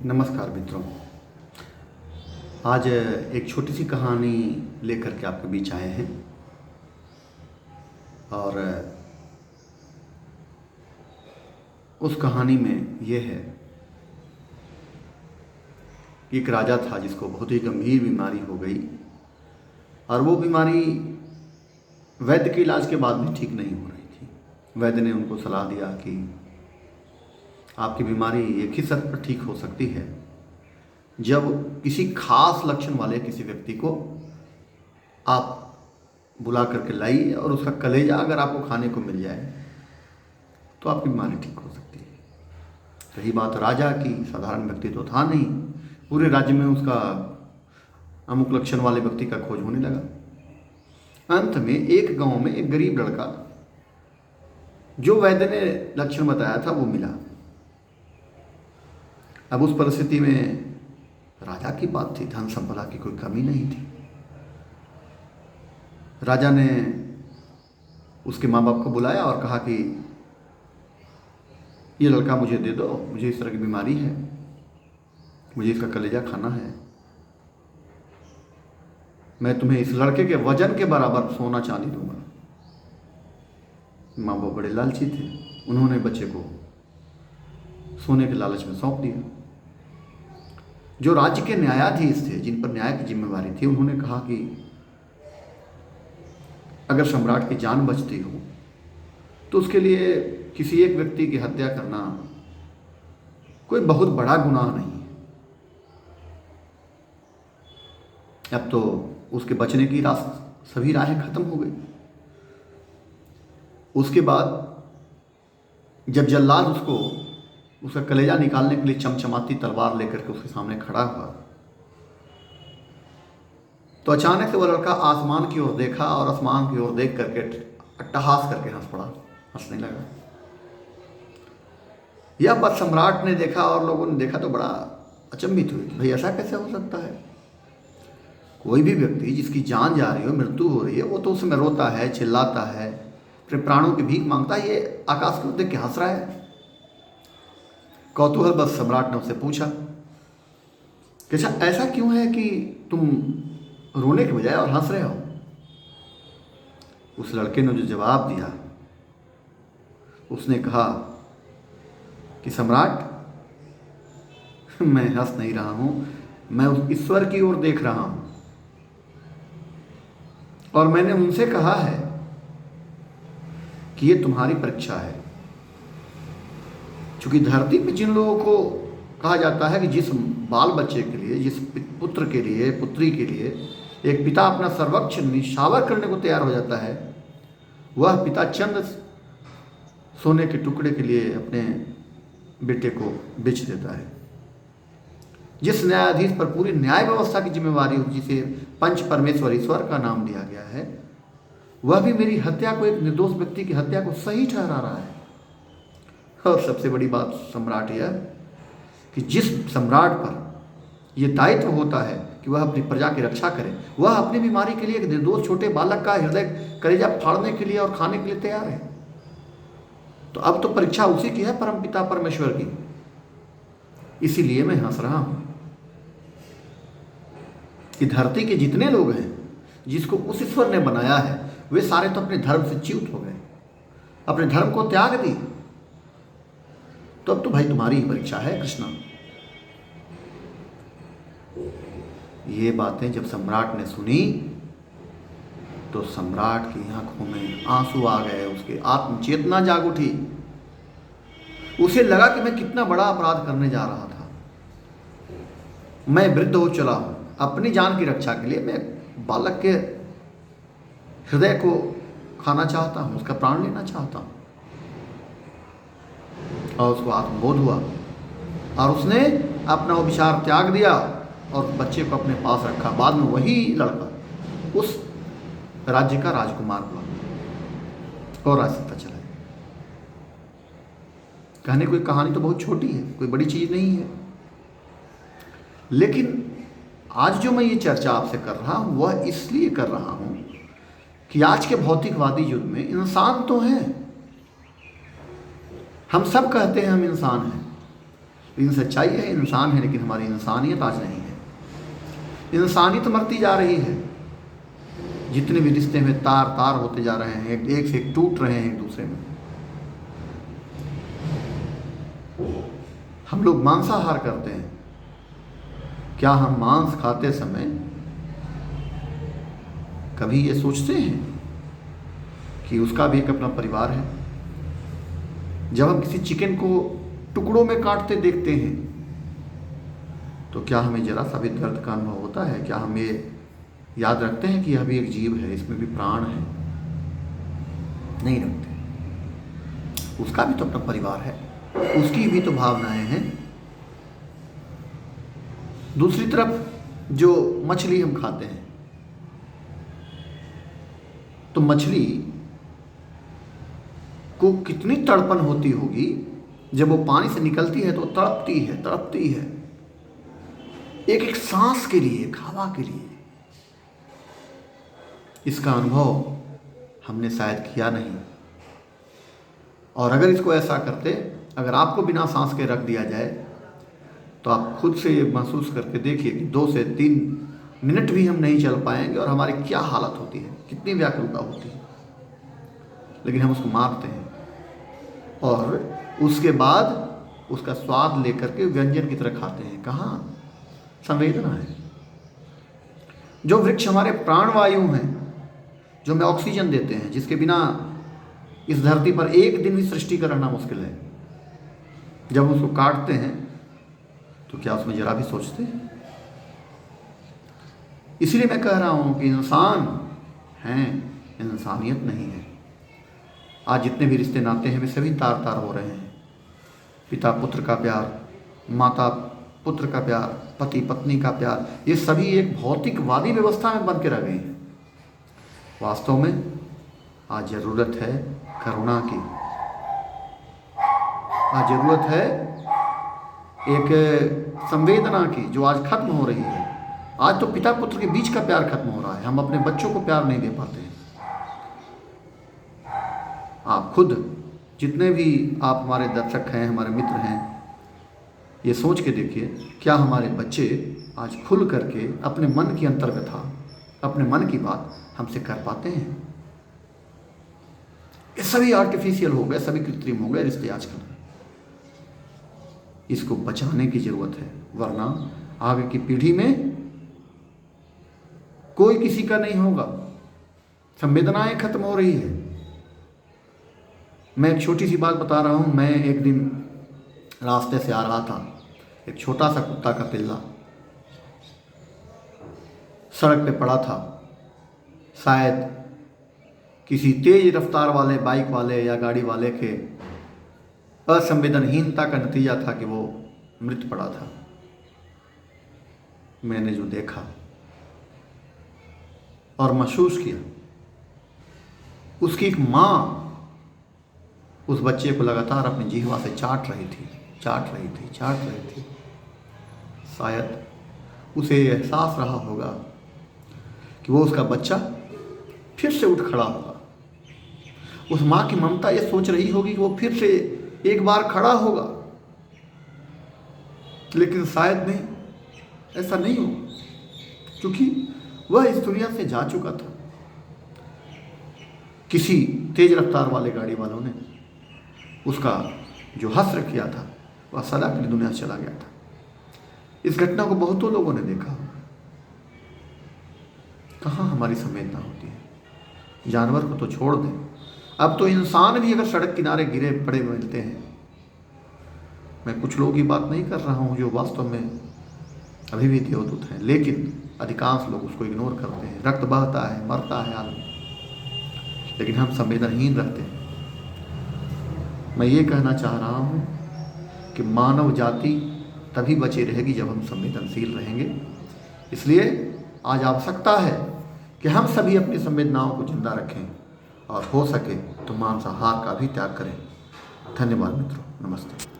नमस्कार मित्रों। आज एक छोटी सी कहानी लेकर के आपके बीच आए हैं और उस कहानी में ये है कि एक राजा था जिसको बहुत ही गंभीर बीमारी हो गई और वो बीमारी वैद्य के इलाज के बाद भी ठीक नहीं हो रही थी। वैद्य ने उनको सलाह दिया कि आपकी बीमारी एक ही शर्त पर ठीक हो सकती है, जब किसी खास लक्षण वाले किसी व्यक्ति को आप बुला करके लाइए और उसका कलेजा अगर आपको खाने को मिल जाए तो आपकी बीमारी ठीक हो सकती है। रही बात राजा की, साधारण व्यक्ति तो था नहीं, पूरे राज्य में उसका अमुक लक्षण वाले व्यक्ति का खोज होने लगा। अंत में एक गांव में एक गरीब लड़का, जो वैद्य ने लक्षण बताया था, वो मिला। अब उस परिस्थिति में राजा की बात थी, धन संपदा की कोई कमी नहीं थी। राजा ने उसके माँ बाप को बुलाया और कहा कि ये लड़का मुझे दे दो, मुझे इस तरह की बीमारी है, मुझे इसका कलेजा खाना है। मैं तुम्हें इस लड़के के वजन के बराबर सोना चांदी दूंगा। माँ बाप बड़े लालची थे, उन्होंने बच्चे को सोने के लालच में सौंप दिया। जो राज्य के न्यायाधीश थे, जिन पर न्याय की जिम्मेवारी थी, उन्होंने कहा कि अगर सम्राट की जान बचती हो तो उसके लिए किसी एक व्यक्ति की हत्या करना कोई बहुत बड़ा गुनाह नहीं है। अब तो उसके बचने की सभी राहें खत्म हो गई। उसके बाद जब जल्लाद उसका कलेजा निकालने के लिए चमचमाती तलवार लेकर के उसके सामने खड़ा हुआ, तो अचानक से वह लड़का आसमान की ओर देखा और आसमान की ओर देख करके अट्टहास करके हंस पड़ा, हंसने लगा। यह बात सम्राट ने देखा और लोगों ने देखा तो बड़ा अचंभित हुए कि भाई ऐसा कैसे हो सकता है। कोई भी व्यक्ति जिसकी जान जा रही हो, मृत्यु हो रही है, वो तो उसमें रोता है, चिल्लाता है, अपने प्राणों की भीख मांगता है। ये आकाश की ओर देख के हंस रहा है। कौतूहल बस सम्राट ने उससे पूछा कि अच्छा ऐसा क्यों है कि तुम रोने के बजाय और हंस रहे हो। उस लड़के ने जो जवाब दिया, उसने कहा कि सम्राट, मैं हंस नहीं रहा हूं, मैं उस ईश्वर की ओर देख रहा हूं और मैंने उनसे कहा है कि ये तुम्हारी परीक्षा है। क्योंकि धरती पे जिन लोगों को कहा जाता है कि जिस बाल बच्चे के लिए, जिस पुत्र के लिए, पुत्री के लिए एक पिता अपना सर्वोच्च निछावर करने को तैयार हो जाता है, वह पिता चंद सोने के टुकड़े के लिए अपने बेटे को बेच देता है। जिस न्यायाधीश पर पूरी न्याय व्यवस्था की जिम्मेवारी हो, जिसे पंच परमेश्वर ईश्वर का नाम दिया गया है, वह भी मेरी हत्या को, एक निर्दोष व्यक्ति की हत्या को सही ठहरा रहा है। और सबसे बड़ी बात सम्राट यह कि जिस सम्राट पर यह दायित्व होता है कि वह अपनी प्रजा की रक्षा करे, वह अपनी बीमारी के लिए एक निर्दोष छोटे बालक का हृदय कलेजा फाड़ने के लिए और खाने के लिए तैयार है। तो अब तो परीक्षा उसी की है, परमपिता परमेश्वर की। इसीलिए मैं हंस रहा हूं कि धरती के जितने लोग हैं जिसको उस ईश्वर ने बनाया है, वे सारे तो अपने धर्म से च्युत हो गए, अपने धर्म को त्याग दी। तो अब तो भाई तुम्हारी ही परीक्षा है कृष्णा। ये बातें जब सम्राट ने सुनी तो सम्राट की आंखों में आंसू आ गए, उसकी आत्म चेतना जाग उठी। उसे लगा कि मैं कितना बड़ा अपराध करने जा रहा था। मैं वृद्ध हो चला हूं, अपनी जान की रक्षा के लिए मैं बालक के हृदय को खाना चाहता हूं, उसका प्राण लेना चाहता हूं। और उसको आत्मबोध हुआ और उसने अपना वो विचार त्याग दिया और बच्चे को अपने पास रखा। बाद में वही लड़का उस राज्य का राजकुमार हुआ और राजसत्ता चला। कहने कोई कहानी तो बहुत छोटी है, कोई बड़ी चीज नहीं है, लेकिन आज जो मैं ये चर्चा आपसे कर रहा हूं वह इसलिए कर रहा हूं कि आज के भौतिकवादी युग में इंसान तो हैं, हम सब कहते हैं हम इंसान हैं, लेकिन सच्चाई है इंसान है, लेकिन हमारी इंसानियत आज नहीं है। इंसानियत मरती जा रही है। जितने भी रिश्ते में तार तार होते जा रहे हैं, एक से एक टूट रहे हैं एक दूसरे में। हम लोग मांसाहार करते हैं। क्या हम मांस खाते समय कभी ये सोचते हैं कि उसका भी एक अपना परिवार है? जब हम किसी चिकन को टुकड़ों में काटते देखते हैं तो क्या हमें जरा सा भी दर्द का अनुभव होता है? क्या हम ये याद रखते हैं कि यह भी एक जीव है, इसमें भी प्राण है? नहीं रखते। उसका भी तो अपना परिवार है, उसकी भी तो भावनाएं हैं। दूसरी तरफ जो मछली हम खाते हैं, तो मछली को कितनी तड़पन होती होगी जब वो पानी से निकलती है तो तड़पती है एक एक सांस के लिए, एक हवा के लिए। इसका अनुभव हमने शायद किया नहीं। और अगर इसको ऐसा करते, अगर आपको बिना सांस के रख दिया जाए तो आप खुद से ये महसूस करके देखिए कि 2 से 3 मिनट भी हम नहीं चल पाएंगे और हमारी क्या हालत होती है, कितनी व्याकुलता होती है। लेकिन हम उसको मारते हैं और उसके बाद उसका स्वाद लेकर के व्यंजन की तरह खाते हैं। कहाँ संवेदना है? जो वृक्ष हमारे प्राणवायु हैं, जो हमें ऑक्सीजन देते हैं, जिसके बिना इस धरती पर एक दिन भी सृष्टि का रहना मुश्किल है, जब उसको काटते हैं तो क्या उसमें जरा भी सोचते हैं? इसलिए मैं कह रहा हूं कि इंसान हैं, इंसानियत नहीं है। आज जितने भी रिश्ते नाते हैं वे सभी तार तार हो रहे हैं। पिता पुत्र का प्यार, माता पुत्र का प्यार, पति पत्नी का प्यार, ये सभी एक भौतिकवादी व्यवस्था में बन के रह गए हैं। वास्तव में आज जरूरत है करुणा की। आज जरूरत है एक संवेदना की, जो आज खत्म हो रही है। आज तो पिता पुत्र के बीच का प्यार खत्म हो रहा है। हम अपने बच्चों को प्यार नहीं दे पाते हैं। आप खुद, जितने भी आप हमारे दर्शक हैं, हमारे मित्र हैं, ये सोच के देखिए, क्या हमारे बच्चे आज खुल करके अपने मन की अंतर्व्यथा, अपने मन की बात हमसे कर पाते हैं? ये सभी आर्टिफिशियल हो गए, सभी कृत्रिम हो गए रिश्ते आजकल। इसको बचाने की जरूरत है, वरना आगे की पीढ़ी में कोई किसी का नहीं होगा। संवेदनाएं खत्म हो रही है। मैं एक छोटी सी बात बता रहा हूं। मैं एक दिन रास्ते से आ रहा था, एक छोटा सा कुत्ता का पिल्ला सड़क पे पड़ा था। शायद किसी तेज रफ्तार वाले बाइक वाले या गाड़ी वाले के असंवेदनहीनता का नतीजा था कि वो मृत पड़ा था। मैंने जो देखा और महसूस किया, उसकी एक माँ उस बच्चे को लगातार अपनी जिह्वा से चाट रही थी। शायद उसे एहसास रहा होगा कि वो उसका बच्चा फिर से उठ खड़ा होगा। उस माँ की ममता ये सोच रही होगी कि वो फिर से एक बार खड़ा होगा, लेकिन शायद नहीं, ऐसा नहीं हो, क्योंकि वह इस दुनिया से जा चुका था। किसी तेज रफ्तार वाले गाड़ी वालों ने उसका जो हस्र किया था, वह सदा के लिए दुनिया से चला गया था। इस घटना को बहुतों लोगों ने देखा। कहाँ हमारी संवेदना होती है? जानवर को तो छोड़ दें, अब तो इंसान भी अगर सड़क किनारे गिरे पड़े मिलते हैं। मैं कुछ लोगों की बात नहीं कर रहा हूँ जो वास्तव में अभी भी देवदूत हैं, लेकिन अधिकांश लोग उसको इग्नोर करते हैं। रक्त बहता है, मरता है आदमी, लेकिन हम संवेदनहीन रहते हैं। मैं ये कहना चाह रहा हूँ कि मानव जाति तभी बची रहेगी जब हम संवेदनशील रहेंगे। इसलिए आज आवश्यकता है कि हम सभी अपनी संवेदनाओं को जिंदा रखें और हो सके तो मांसाहार का भी त्याग करें। धन्यवाद मित्रों, नमस्ते।